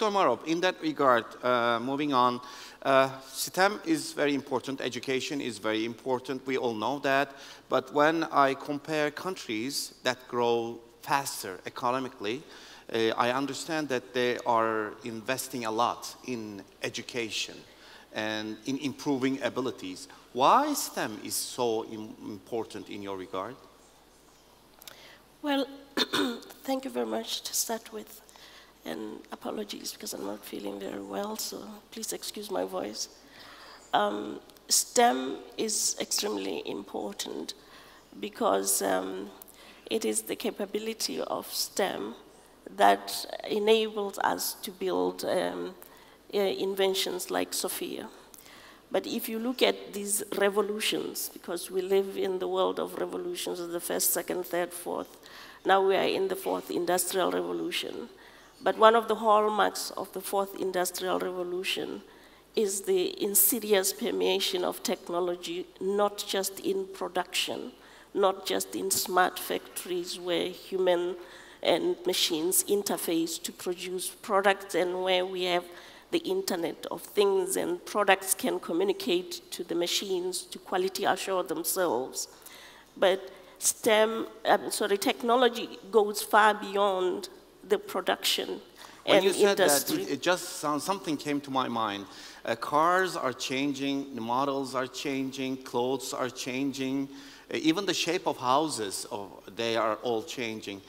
Dr. Marope, in that regard, moving on, STEM is very important, education is very important, we all know that, but when I compare countries that grow faster economically, I understand that they are investing a lot in education and in improving abilities. Why STEM is so important in your regard? Well, thank you very much to start with, and apologies because I'm not feeling very well, so please excuse my voice. STEM is extremely important because it is the capability of STEM that enables us to build inventions like Sophia. But if you look at these revolutions, because we live in the world of revolutions, the first, second, third, fourth, now we are in the fourth industrial revolution. But one of the hallmarks of the fourth industrial revolution is the insidious permeation of technology, not just in production, not just in smart factories where human and machines interface to produce products, and where we have the Internet of Things and products can communicate to the machines to quality assure themselves. But technology goes far beyond the production and industry. When you said that, it just something came to my mind. Cars are changing, the models are changing, clothes are changing, even the shape of houses, they are all changing.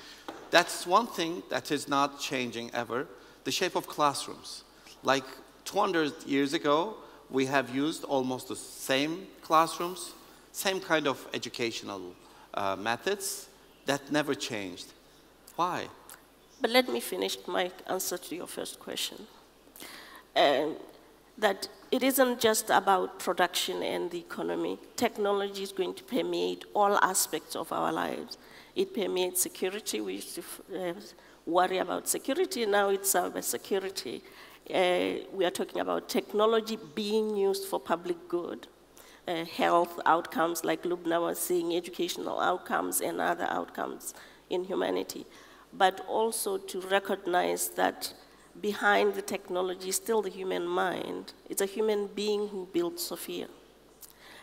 That's one thing that is not changing ever, the shape of classrooms. Like 200 years ago, we have used almost the same classrooms, same kind of educational methods that never changed. Why? But let me finish my answer to your first question. That it isn't just about production and the economy. Technology is going to permeate all aspects of our lives. It permeates security. We used to worry about security, now it's cybersecurity. We are talking about technology being used for public good, health outcomes, like Lubna was saying, educational outcomes and other outcomes in humanity. But also to recognize that behind the technology is still the human mind. It's a human being who built Sophia.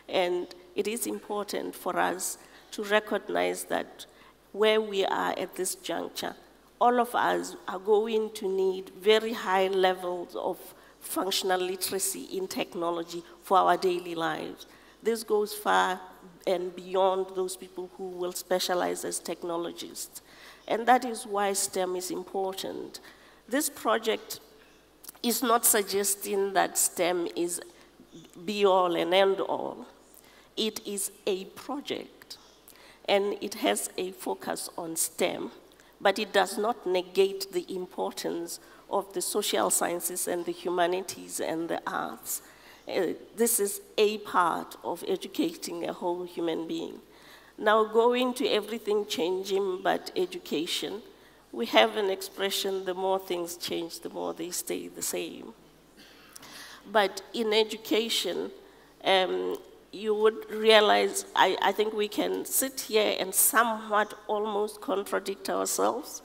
And it is important for us to recognize that where we are at this juncture, all of us are going to need very high levels of functional literacy in technology for our daily lives. This goes far and beyond those people who will specialize as technologists. And that is why STEM is important. This project is not suggesting that STEM is be all and end all. It is a project, and it has a focus on STEM, but it does not negate the importance of the social sciences and the humanities and the arts. This is a part of educating a whole human being. Now, going to everything changing but education, we have an expression, the more things change, the more they stay the same. But in education, you would realize, I think we can sit here and somewhat almost contradict ourselves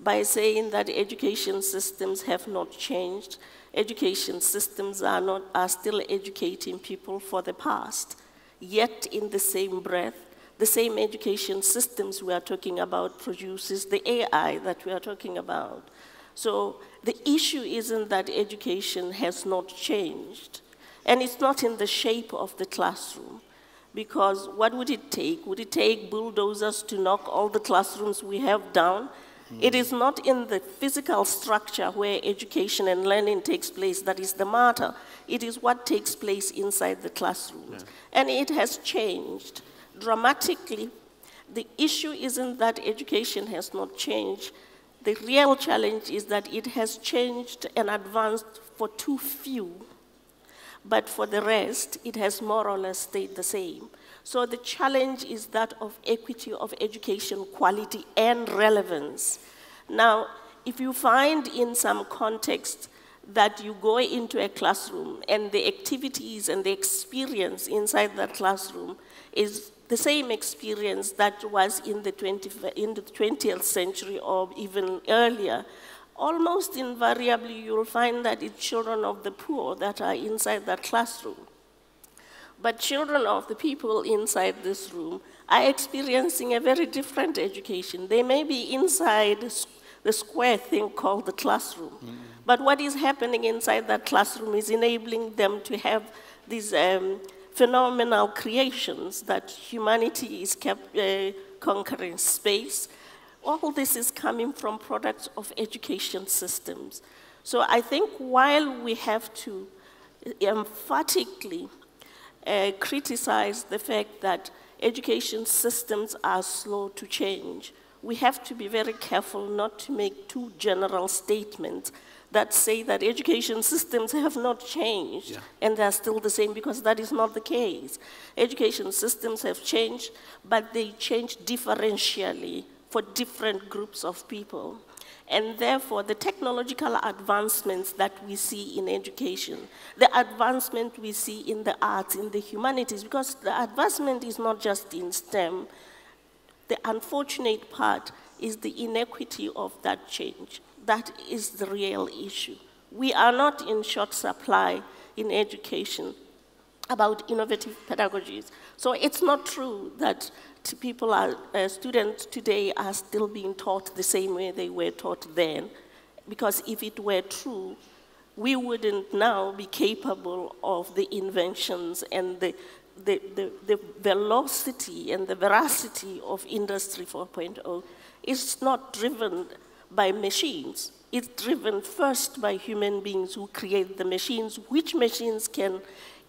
by saying that education systems have not changed. Education systems are still educating people for the past. Yet in the same breath, the same education systems we are talking about produces the AI that we are talking about. So the issue isn't that education has not changed, and it's not in the shape of the classroom, because what would it take? Would it take bulldozers to knock all the classrooms we have down? It is not in the physical structure where education and learning takes place that is the matter. It is what takes place inside the classroom. Yeah. And it has changed dramatically. The issue isn't that education has not changed. The real challenge is that it has changed and advanced for too few. But for the rest, it has more or less stayed the same. So the challenge is that of equity of education, quality, and relevance. Now, if you find in some context that you go into a classroom and the activities and the experience inside that classroom is the same experience that was in the 20th century or even earlier, almost invariably you'll find that it's children of the poor that are inside that classroom. But children of the people inside this room are experiencing a very different education. They may be inside the square thing called the classroom. But what is happening inside that classroom is enabling them to have these phenomenal creations that humanity is conquering space. All this is coming from products of education systems. So I think while we have to emphatically criticize the fact that education systems are slow to change, we have to be very careful not to make too general statements that say that education systems have not changed and they're still the same, because that is not the case. Education systems have changed, but they change differentially for different groups of people. And therefore, the technological advancements that we see in education, the advancement we see in the arts, in the humanities, because the advancement is not just in STEM. The unfortunate part is the inequity of that change. That is the real issue. We are not in short supply in education about innovative pedagogies. So it's not true that students today are still being taught the same way they were taught then, because if it were true, we wouldn't now be capable of the inventions and the velocity and the veracity of Industry 4.0. It's not driven by machines. It's driven first by human beings who create the machines, which machines can,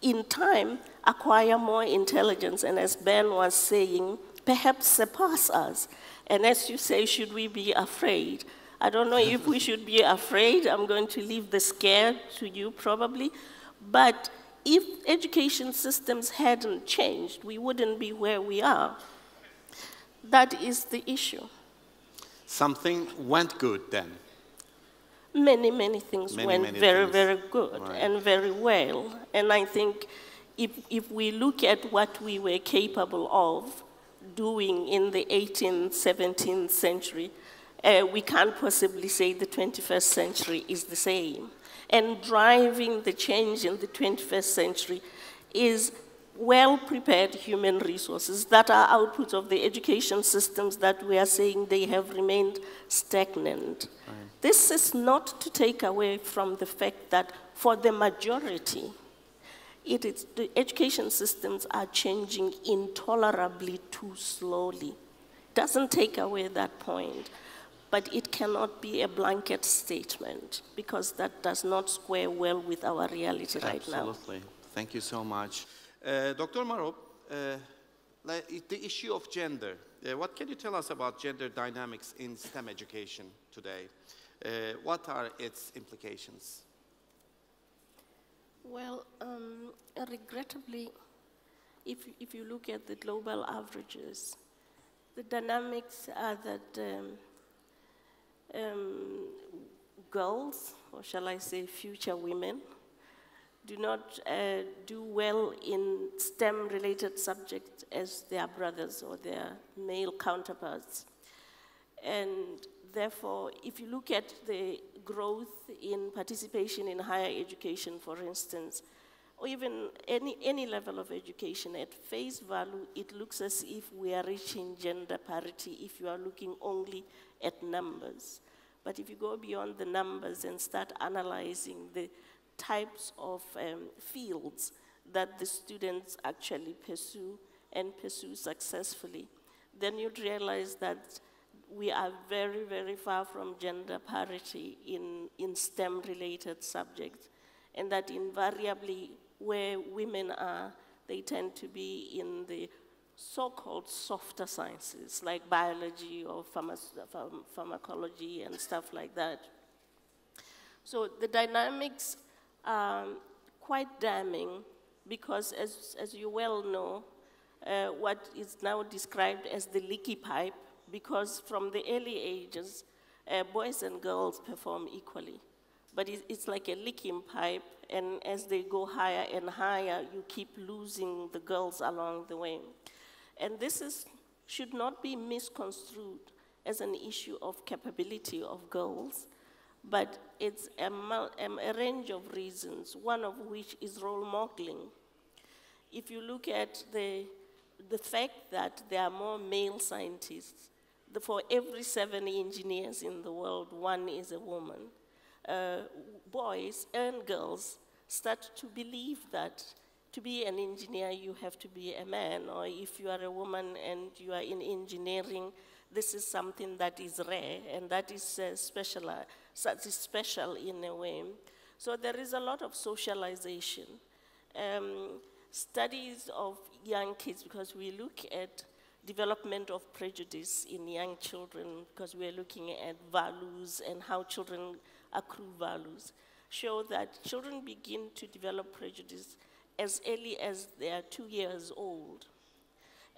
in time, acquire more intelligence, and as Ben was saying, perhaps surpass us. And as you say, should we be afraid? I don't know if we should be afraid. I'm going to leave the scare to you probably. But if education systems hadn't changed, we wouldn't be where we are. That is the issue. Something went good then? Many, many things went very good and very well. And I think if we look at what we were capable of doing in the 18th, 17th century, we can't possibly say the 21st century is the same. And driving the change in the 21st century is well-prepared human resources that are outputs of the education systems that we are saying they have remained stagnant. Right. This is not to take away from the fact that for the majority, the education systems are changing intolerably too slowly. Doesn't take away that point, but it cannot be a blanket statement, because that does not square well with our reality right now. Absolutely. Thank you so much. Dr. Marope, the issue of gender, what can you tell us about gender dynamics in STEM education today? What are its implications? Well, regrettably, if you look at the global averages, the dynamics are that girls, or shall I say future women, do not do well in STEM-related subjects as their brothers or their male counterparts. And therefore, if you look at the growth in participation in higher education, for instance, or even any level of education, at face value, it looks as if we are reaching gender parity if you are looking only at numbers. But if you go beyond the numbers and start analyzing the types of fields that the students actually pursue and pursue successfully, then you'd realize that we are very, very far from gender parity in STEM-related subjects, and that invariably where women are, they tend to be in the so-called softer sciences, like biology or pharmacology and stuff like that. So the dynamics are quite damning, because as you well know, what is now described as the leaky pipe, because from the early ages, boys and girls perform equally. But it's like a leaking pipe, and as they go higher and higher, you keep losing the girls along the way. And this should not be misconstrued as an issue of capability of girls, but it's a range of reasons, one of which is role modeling. If you look at the fact that there are more male scientists, for every 7 engineers in the world, 1 is a woman. Boys and girls start to believe that to be an engineer, you have to be a man, or if you are a woman and you are in engineering, this is something that is rare, and that is special in a way. So there is a lot of socialization. Studies of young kids, because we look at development of prejudice in young children, because we're looking at values and how children accrue values, show that children begin to develop prejudice as early as they are 2 years old.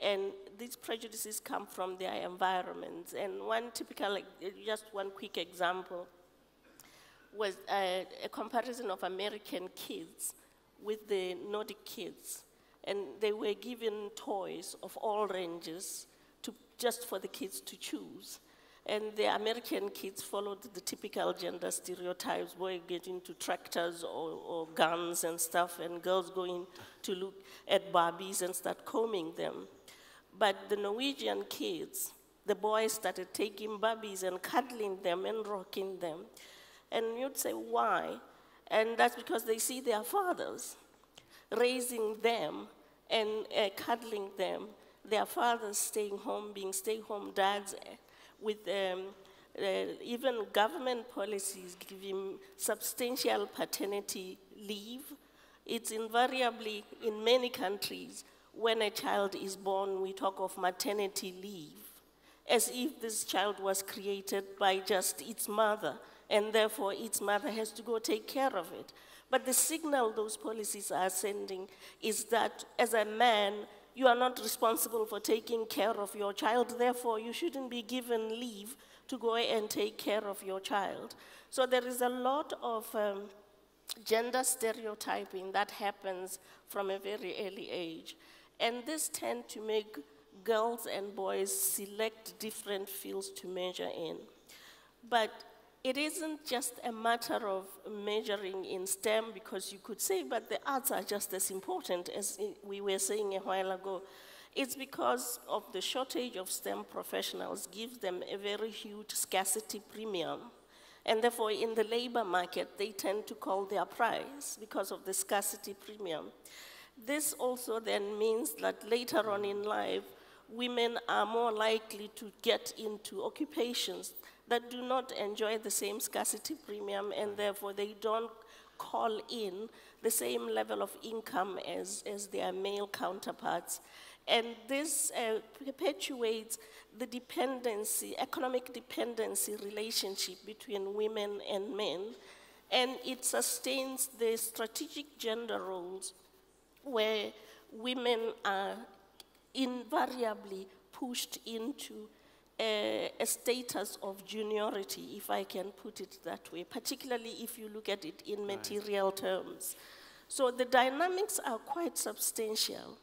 And these prejudices come from their environments. And one typical, just one quick example, was a comparison of American kids with the Nordic kids. And they were given toys of all ranges just for the kids to choose. And the American kids followed the typical gender stereotypes, boys getting into tractors or guns and stuff, and girls going to look at Barbies and start combing them. But the Norwegian kids, the boys started taking Barbies and cuddling them and rocking them. And you'd say, why? And that's because they see their fathers raising them and cuddling them, their fathers staying home, being stay-home dads, with even government policies giving substantial paternity leave. It's invariably, in many countries, when a child is born, we talk of maternity leave, as if this child was created by just its mother, and therefore its mother has to go take care of it. But the signal those policies are sending is that as a man, you are not responsible for taking care of your child, therefore you shouldn't be given leave to go and take care of your child. So there is a lot of gender stereotyping that happens from a very early age. And this tends to make girls and boys select different fields to major in. But it isn't just a matter of measuring in STEM, because you could say, but the arts are just as important as we were saying a while ago. It's because of the shortage of STEM professionals gives them a very huge scarcity premium. And therefore, in the labor market, they tend to call their price because of the scarcity premium. This also then means that later on in life, women are more likely to get into occupations that do not enjoy the same scarcity premium, and therefore they don't call in the same level of income as their male counterparts. And this perpetuates the dependency, economic dependency relationship between women and men, and it sustains the strategic gender roles where women are invariably pushed into a status of juniority, if I can put it that way, particularly if you look at it in material terms. So the dynamics are quite substantial.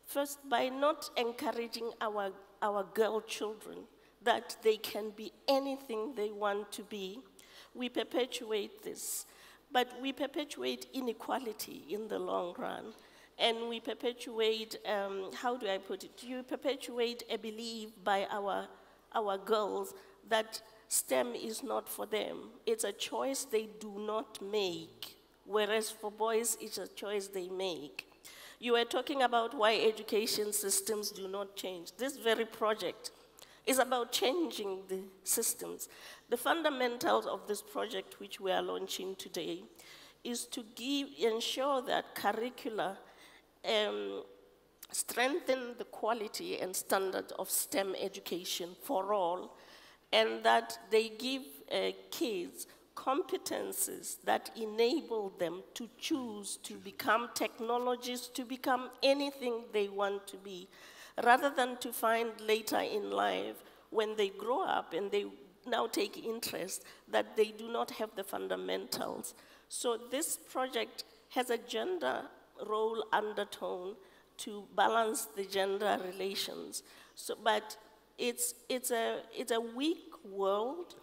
First, by not encouraging our girl children that they can be anything they want to be, we perpetuate this. But we perpetuate inequality in the long run. And we perpetuate, how do I put it? You perpetuate a belief by our girls that STEM is not for them. It's a choice they do not make, whereas for boys, it's a choice they make. You were talking about why education systems do not change. This very project is about changing the systems. The fundamentals of this project, which we are launching today, is to ensure that curricula strengthen the quality and standard of STEM education for all, and that they give kids competencies that enable them to choose to become technologists, to become anything they want to be, rather than to find later in life when they grow up and they now take interest that they do not have the fundamentals. So this project has a gender role undertone to balance the gender relations. So, but it's a weak world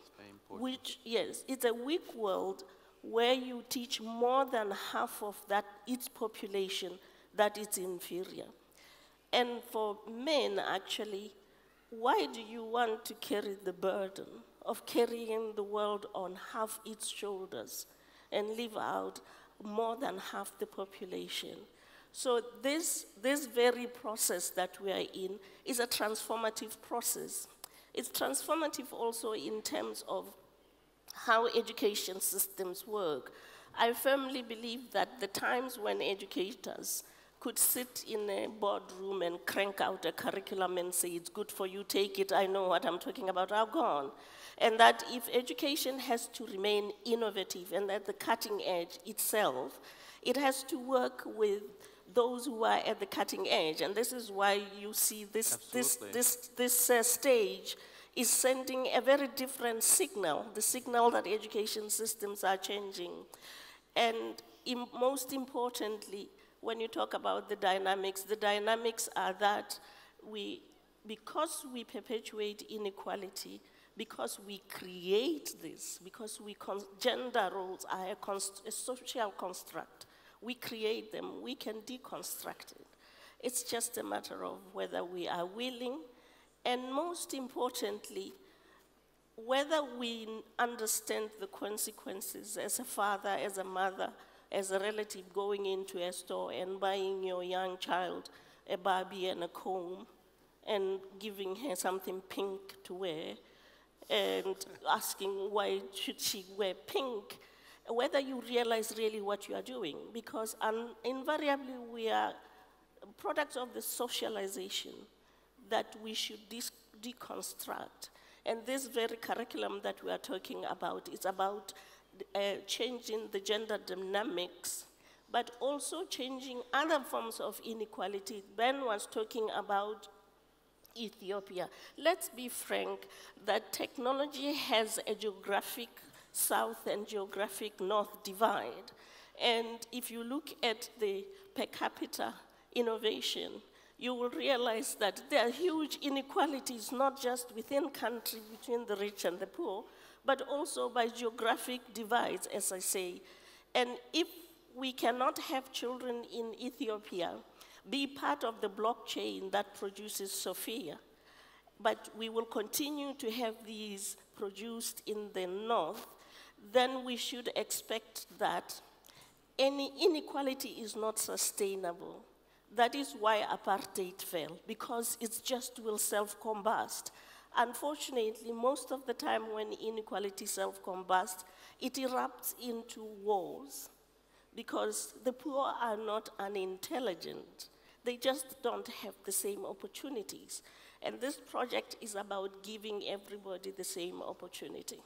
Which, yes, it's a weak world where you teach more than half of that its population that it's inferior. And for men, actually, why do you want to carry the burden of carrying the world on half its shoulders and leave out more than half the population? So this very process that we are in is a transformative process. It's transformative also in terms of how education systems work. I firmly believe that the times when educators could sit in a boardroom and crank out a curriculum and say, it's good for you, take it, I know what I'm talking about, are gone. And that if education has to remain innovative and at the cutting edge itself, it has to work with those who are at the cutting edge. And this is why you see this stage is sending a very different signal, the signal that education systems are changing. And most importantly, when you talk about the dynamics are that because we perpetuate inequality, because we create this, because gender roles are a social construct, we create them, we can deconstruct it. It's just a matter of whether we are willing, and most importantly, whether we understand the consequences as a father, as a mother, as a relative going into a store and buying your young child a Barbie and a comb and giving her something pink to wear and asking why should she wear pink, whether you realize really what you are doing, because invariably we are products of the socialization that we should deconstruct. And this very curriculum that we are talking about is about changing the gender dynamics, but also changing other forms of inequality. Ben was talking about Ethiopia. Let's be frank that technology has a geographic south and geographic north divide. And if you look at the per capita innovation, you will realize that there are huge inequalities, not just within country, between the rich and the poor, but also by geographic divides, as I say. And if we cannot have children in Ethiopia be part of the blockchain that produces Sophia, but we will continue to have these produced in the north, then we should expect that any inequality is not sustainable. That is why apartheid fell, because it just will self-combust. Unfortunately, most of the time when inequality self-combusts, it erupts into wars, because the poor are not unintelligent. They just don't have the same opportunities. And this project is about giving everybody the same opportunity.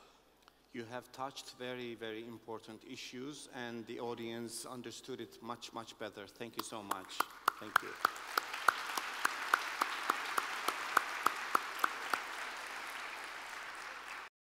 You have touched very, very important issues, and the audience understood it much, much better. Thank you so much. Thank you.